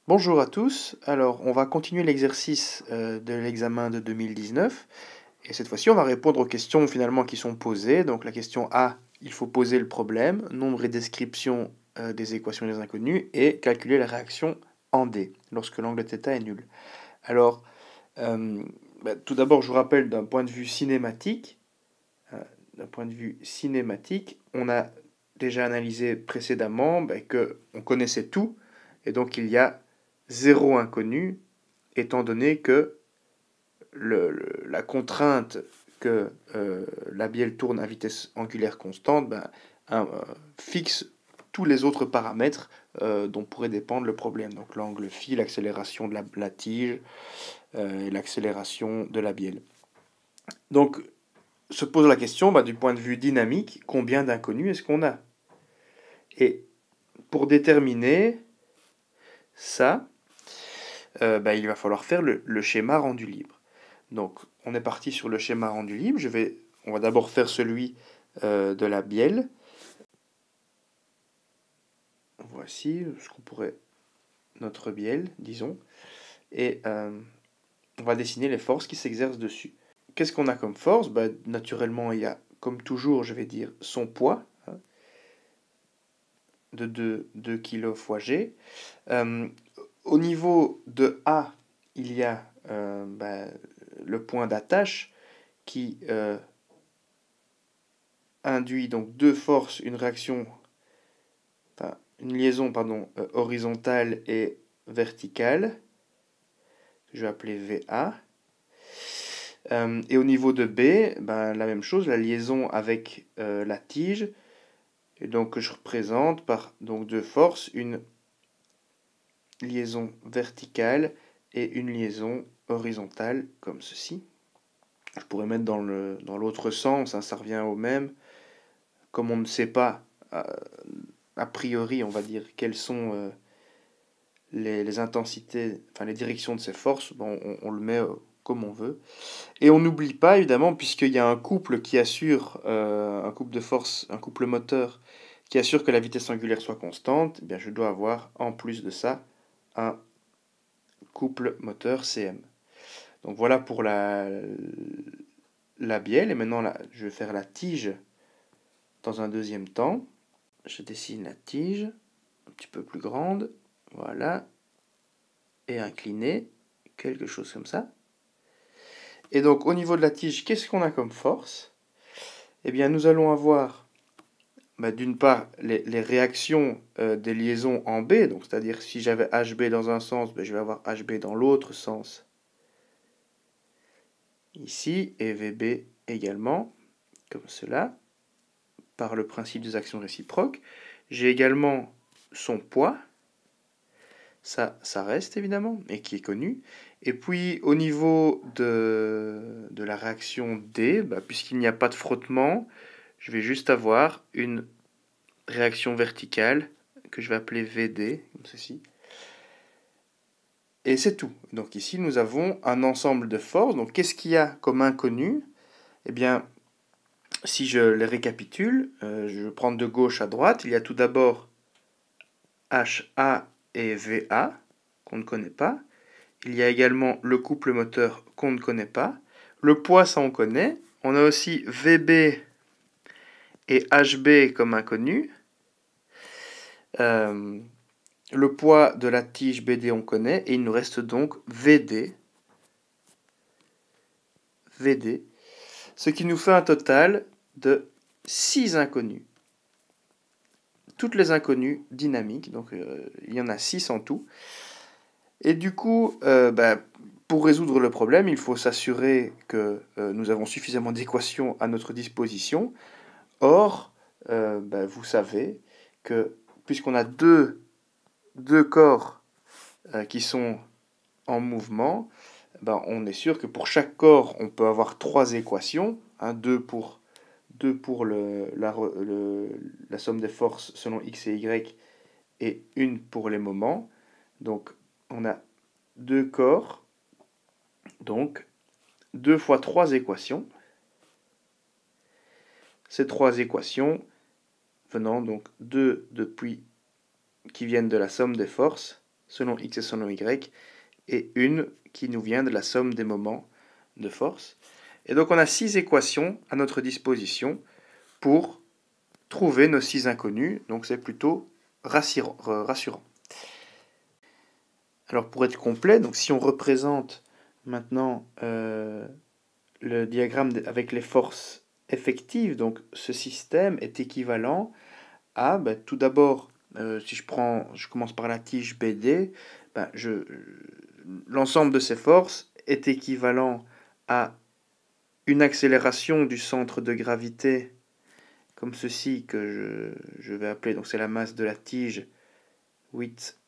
Bonjour à tous. Alors, on va continuer l'exercice de l'examen de 2019. Et cette fois-ci, on va répondre aux questions finalement qui sont posées. Donc, la question A, il faut poser le problème, nombre et description des équations des inconnus et calculer la réaction en D lorsque l'angle θ est nul. Alors, euh, tout d'abord, je vous rappelle d'un point de vue cinématique, on a déjà analysé précédemment que on connaissait tout et donc il y a zéro inconnu étant donné que la contrainte que la bielle tourne à vitesse angulaire constante fixe tous les autres paramètres dont pourrait dépendre le problème. Donc l'angle phi, l'accélération de la tige et l'accélération de la bielle. Donc se pose la question, du point de vue dynamique, combien d'inconnus est-ce qu'on a? Et pour déterminer ça, il va falloir faire le schéma rendu libre. Donc, on est parti sur le schéma rendu libre. On va d'abord faire celui de la bielle. Voici ce qu'on pourrait notre bielle, disons, et on va dessiner les forces qui s'exercent dessus. Qu'est-ce qu'on a comme force? Naturellement, il y a, comme toujours, je vais dire son poids, hein, de 2 kg fois g. Au niveau de A, il y a le point d'attache qui induit donc deux forces, une liaison horizontale et verticale, que je vais appeler VA. Et au niveau de B, la même chose, la liaison avec la tige. Et donc je représente par donc deux forces, une liaison verticale et une liaison horizontale, comme ceci. Je pourrais mettre dans l'autre sens, ça revient au même. Comme on ne sait pas, a priori, on va dire, quelles sont les intensités, enfin les directions de ces forces, on le met comme on veut. Et on n'oublie pas, évidemment, puisqu'il y a un couple qui assure, un couple de force, un couple moteur, qui assure que la vitesse angulaire soit constante, eh bien je dois avoir, en plus de ça, un couple moteur CM. Donc voilà pour la bielle, et maintenant je vais faire la tige dans un deuxième temps. Je dessine la tige, un petit peu plus grande, voilà, et inclinée, quelque chose comme ça. Et donc au niveau de la tige, qu'est-ce qu'on a comme force? Eh bien nous allons avoir d'une part les réactions des liaisons en B, donc c'est-à-dire si j'avais HB dans un sens, je vais avoir HB dans l'autre sens ici, et VB également, comme cela, par le principe des actions réciproques. J'ai également son poids, ça reste évidemment, et qui est connu. Et puis au niveau de la réaction D, puisqu'il n'y a pas de frottement, je vais juste avoir une réaction verticale que je vais appeler VD, comme ceci. Et c'est tout. Donc ici, nous avons un ensemble de forces. Donc qu'est-ce qu'il y a comme inconnu? Eh bien, si je les récapitule, je vais prendre de gauche à droite. Il y a tout d'abord HA et VA, qu'on ne connaît pas. Il y a également le couple moteur qu'on ne connaît pas. Le poids, ça on connaît. On a aussi VB et HB comme inconnus. Le poids de la tige BD on connaît, et il nous reste donc VD, ce qui nous fait un total de 6 inconnus. Toutes les inconnues dynamiques, donc il y en a 6 en tout. Et du coup, pour résoudre le problème, il faut s'assurer que nous avons suffisamment d'équations à notre disposition. Or, vous savez que puisqu'on a deux corps qui sont en mouvement, on est sûr que pour chaque corps, on peut avoir 3 équations, hein, 2 pour la somme des forces selon x et y, et une pour les moments. Donc on a 2 corps, donc 2 fois 3 équations. Ces 3 équations venant donc qui viennent de la somme des forces selon x et selon y, et une qui nous vient de la somme des moments de force. Et donc on a 6 équations à notre disposition pour trouver nos 6 inconnus, donc c'est plutôt rassurant. Alors pour être complet, donc si on représente maintenant le diagramme avec les forces effectives, donc ce système est équivalent à, tout d'abord, si je commence par la tige BD, l'ensemble de ces forces est équivalent à une accélération du centre de gravité, comme ceci, que je vais appeler, donc c'est la masse de la tige, 8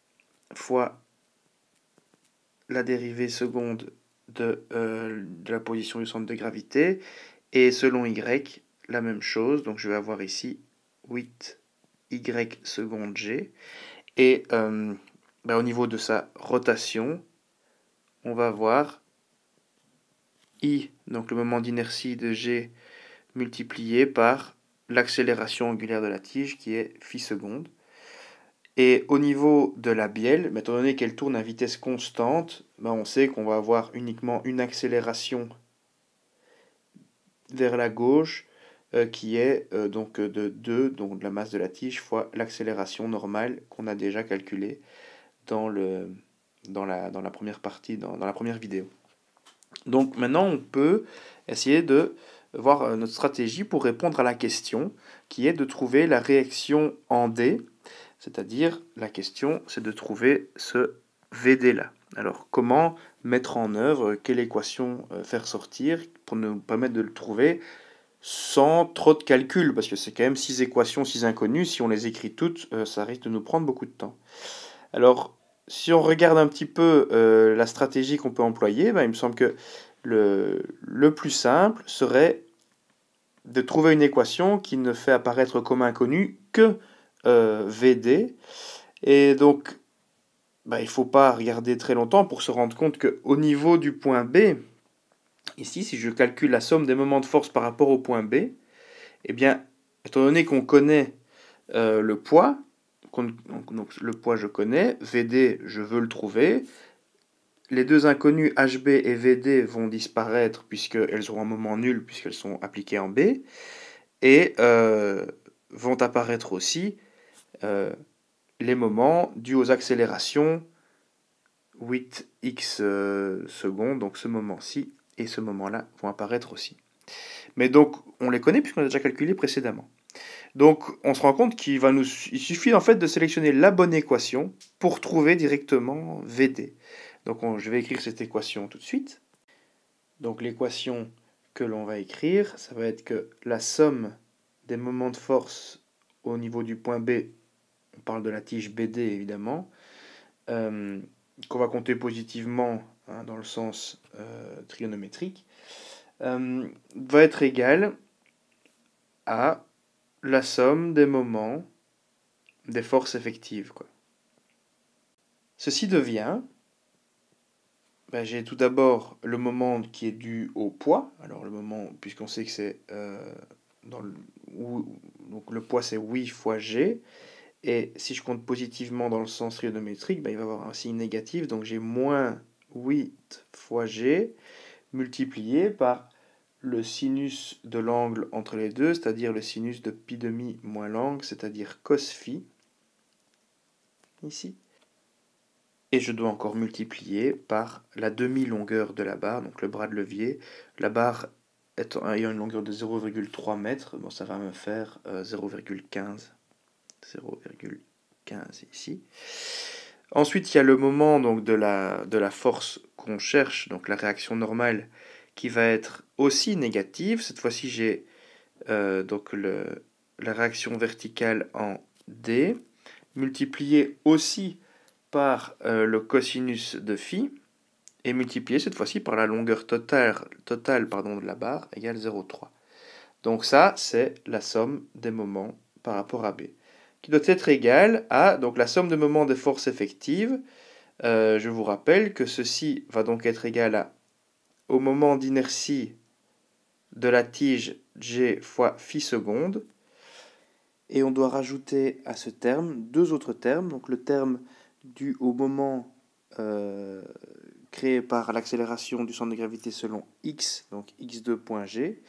fois la dérivée seconde de la position du centre de gravité, et selon y, la même chose, donc je vais avoir ici 8 y seconde g, et au niveau de sa rotation, on va avoir i, donc le moment d'inertie de g, multiplié par l'accélération angulaire de la tige, qui est phi seconde. Et au niveau de la bielle, étant donné qu'elle tourne à vitesse constante, on sait qu'on va avoir uniquement une accélération vers la gauche qui est donc de 2, donc de la masse de la tige, fois l'accélération normale qu'on a déjà calculée dans la première partie, dans la première vidéo. Donc maintenant, on peut essayer de voir notre stratégie pour répondre à la question, qui est de trouver la réaction en D, c'est-à-dire la question, c'est de trouver ce VD là. Alors comment mettre en œuvre, quelle équation faire sortir pour nous permettre de le trouver sans trop de calcul, parce que c'est quand même 6 équations, 6 inconnues, si on les écrit toutes, ça risque de nous prendre beaucoup de temps. Alors, si on regarde un petit peu la stratégie qu'on peut employer, il me semble que le plus simple serait de trouver une équation qui ne fait apparaître comme inconnue que VD. Et donc, il ne faut pas regarder très longtemps pour se rendre compte qu'au niveau du point B, ici, si je calcule la somme des moments de force par rapport au point B, eh bien, étant donné qu'on connaît le poids, donc le poids je connais, VD je veux le trouver, les deux inconnus HB et VD vont disparaître puisqu'elles auront un moment nul puisqu'elles sont appliquées en B, et vont apparaître aussi les moments dus aux accélérations 8x secondes, donc ce moment-ci et ce moment-là vont apparaître aussi. Mais donc on les connaît puisqu'on a déjà calculé précédemment. Donc on se rend compte qu'il suffit en fait de sélectionner la bonne équation pour trouver directement VD. Donc je vais écrire cette équation tout de suite. Donc l'équation que l'on va écrire, ça va être que la somme des moments de force au niveau du point B, on parle de la tige BD évidemment, qu'on va compter positivement dans le sens trigonométrique, va être égale à la somme des moments des forces effectives, quoi. Ceci devient, j'ai tout d'abord le moment qui est dû au poids. Alors le moment, puisqu'on sait que c'est donc le poids c'est 8 fois g, et si je compte positivement dans le sens trigonométrique, il va y avoir un signe négatif, donc j'ai moins 8 fois g multiplié par le sinus de l'angle entre les deux, c'est-à-dire le sinus de pi demi moins l'angle, c'est-à-dire cos phi, ici. Et je dois encore multiplier par la demi-longueur de la barre, donc le bras de levier. La barre ayant une longueur de 0,3 mètres, ça va me faire 0,15 ici. Ensuite, il y a le moment donc, de la force qu'on cherche, donc la réaction normale, qui va être aussi négative. Cette fois-ci, j'ai donc la réaction verticale en D, multipliée aussi par le cosinus de phi, et multiplié cette fois-ci par la longueur totale de la barre, égale 0,3. Donc ça, c'est la somme des moments par rapport à B, qui doit être égale à donc, la somme des moments des forces effectives. Je vous rappelle que ceci va donc être égal au moment d'inertie de la tige G fois phi seconde. Et on doit rajouter à ce terme deux autres termes, donc le terme dû au moment créé par l'accélération du centre de gravité selon x, donc x2.g.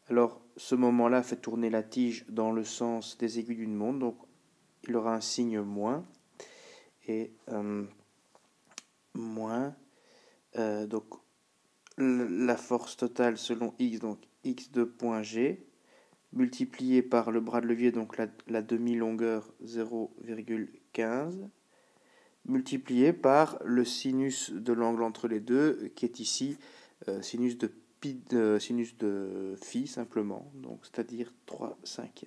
Alors ce moment-là fait tourner la tige dans le sens des aiguilles d'une montre, donc il aura un signe moins, et moins, donc la force totale selon x, donc x2.g, multiplié par le bras de levier, donc la demi-longueur 0,15, multiplié par le sinus de l'angle entre les deux, qui est ici sinus de phi simplement, donc c'est-à-dire 3/5.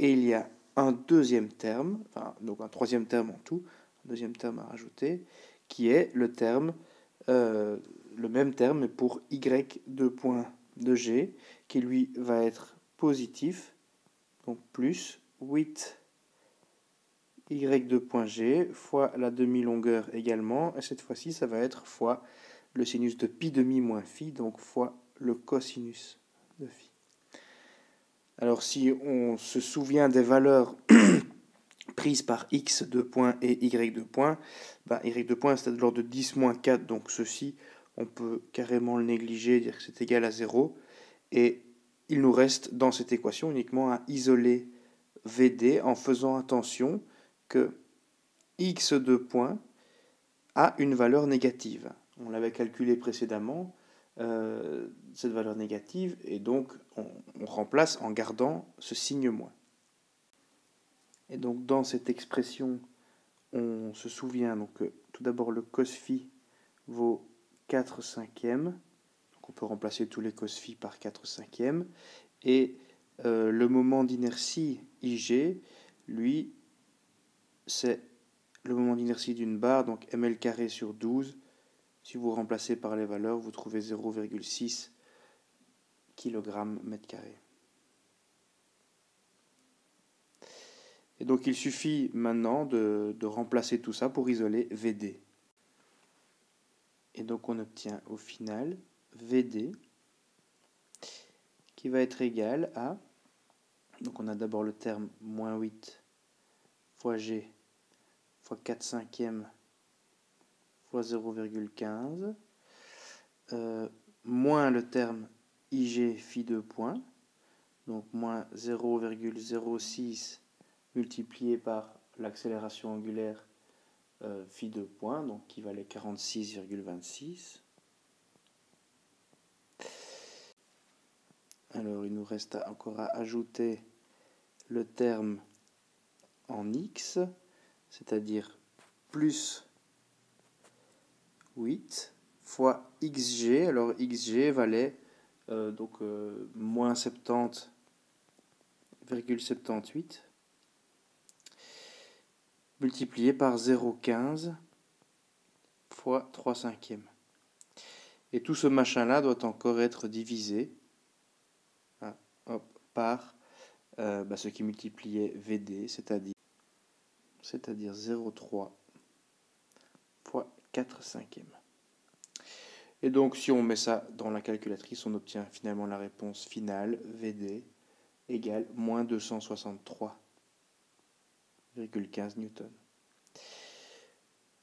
Et il y a un deuxième terme, enfin donc un troisième terme en tout, un deuxième terme à rajouter, qui est le terme, le même terme mais pour y2.g, qui lui va être positif, donc plus 8 y2.g fois la demi-longueur également, et cette fois-ci ça va être fois le sinus de pi demi moins phi, donc fois le cosinus de phi. Alors si on se souvient des valeurs prises par x de point et y de point, y de point c'est de l'ordre de 10 moins 4, donc ceci on peut carrément le négliger, dire que c'est égal à 0, et il nous reste dans cette équation uniquement à isoler VD en faisant attention que x de point a une valeur négative. On l'avait calculé précédemment, cette valeur négative, et donc on remplace en gardant ce signe moins. Et donc dans cette expression, on se souvient donc, que tout d'abord le cos phi vaut 4/5. Donc on peut remplacer tous les cos phi par 4/5. Et le moment d'inertie IG, lui, c'est le moment d'inertie d'une barre, donc ml carré sur 12. Si vous remplacez par les valeurs, vous trouvez 0,6 kg mètre carré. Et donc il suffit maintenant de remplacer tout ça pour isoler VD. Et donc on obtient au final VD qui va être égal à, donc on a d'abord le terme moins 8 fois G fois 4/5 fois 0,15, moins le terme IG phi 2 points, donc moins 0,06 multiplié par l'accélération angulaire phi 2 points, donc qui valait 46,26. Alors il nous reste encore à ajouter le terme en x, c'est-à-dire plus 8 fois xg. Alors xg valait moins 70,78 multiplié par 0,15 fois 3/5. Et tout ce machin-là doit encore être divisé par ce qui multipliait VD, c'est-à-dire 0,3 fois 4/5. Et donc si on met ça dans la calculatrice, on obtient finalement la réponse finale, VD égale moins 263,15 newtons.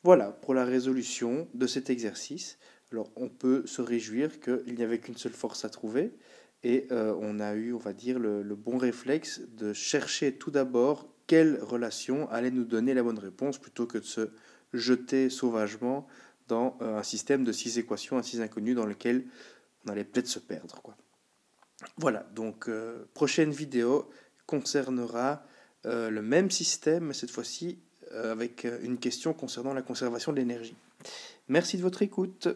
Voilà pour la résolution de cet exercice. Alors on peut se réjouir qu'il n'y avait qu'une seule force à trouver, et on a eu, on va dire, le bon réflexe de chercher tout d'abord quelle relation allait nous donner la bonne réponse, plutôt que de se jeter sauvagement dans un système de 6 équations à 6 inconnues dans lequel on allait peut-être se perdre, quoi. Voilà, donc prochaine vidéo concernera le même système, mais cette fois-ci avec une question concernant la conservation de l'énergie. Merci de votre écoute.